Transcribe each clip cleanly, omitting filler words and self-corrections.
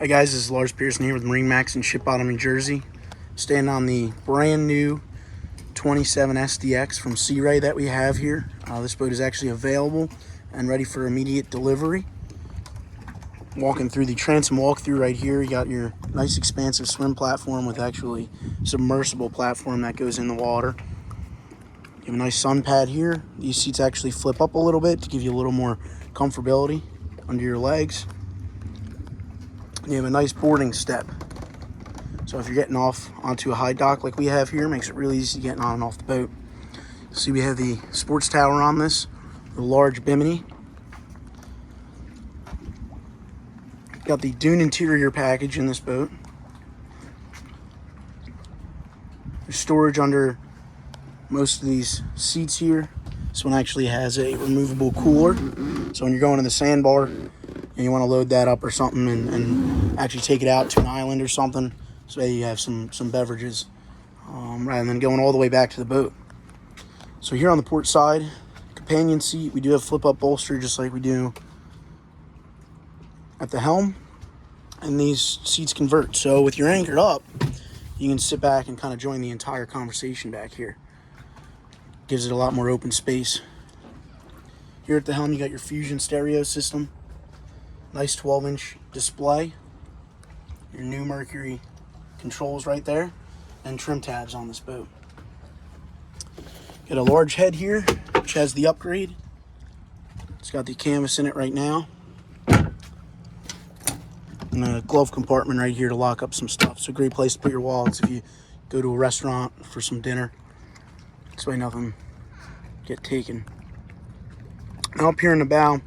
Hi guys, this is Lars Pearson here with MarineMax in Ship Bottom, New Jersey. Standing on the brand new 27 SDX from Sea Ray that we have here. This boat is actually available and ready for immediate delivery. Walking through the transom walkthrough right here, you got your nice expansive swim platform with actually submersible platform that goes in the water. You have a nice sun pad here. These seats actually flip up a little bit to give you a little more comfortability under your legs. You have a nice boarding step. So if you're getting off onto a high dock like we have here, makes it really easy getting on and off the boat. See, we have the sports tower on this, the large bimini. Got the dune interior package in this boat. There's storage under most of these seats here. This one actually has a removable cooler. So when you're going to the sandbar and you want to load that up or something and actually take it out to an island or something, so you have some beverages rather than going all the way back to the boat. So here on the port side, companion seat, we do have flip-up bolster just like we do at the helm, and these seats convert. So with your anchored up, you can sit back and kind of join the entire conversation back here. Gives it a lot more open space. Here at the helm, you got your Fusion stereo system. Nice 12-inch display. Your new Mercury controls right there, and trim tabs on this boat. Got a large head here, which has the upgrade. It's got the canvas in it right now. And a glove compartment right here to lock up some stuff. So a great place to put your wallets if you go to a restaurant for some dinner. This way nothing get taken. Now up here in the bow,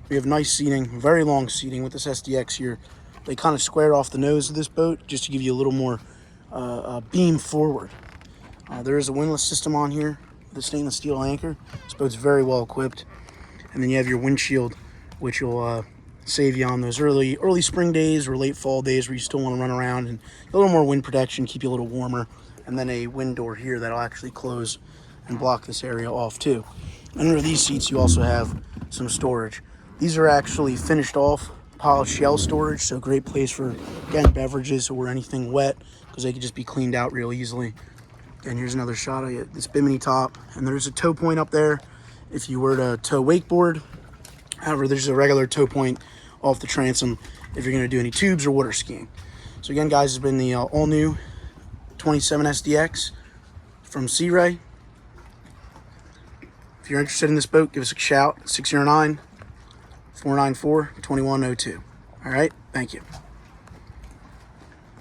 we have nice seating, very long seating with this SDX here. They kind of squared off the nose of this boat just to give you a little more beam forward. There is a windlass system on here with a stainless steel anchor. This boat's very well equipped. And then you have your windshield, which will save you on those early spring days or late fall days where you still want to run around, and a little more wind protection, keep you a little warmer. And then a wind door here that'll actually close and block this area off too. Under these seats you also have some storage. These are actually finished off polished shell storage, so great place for getting beverages or anything wet because they could just be cleaned out real easily. And here's another shot of this bimini top, and there's a tow point up there if you were to tow wakeboard. However, there's a regular tow point off the transom if you're going to do any tubes or water skiing. So again, guys, this has been the all new 27 SDX from Sea Ray. If you're interested in this boat, give us a shout, 609-494-2102. All right, thank you.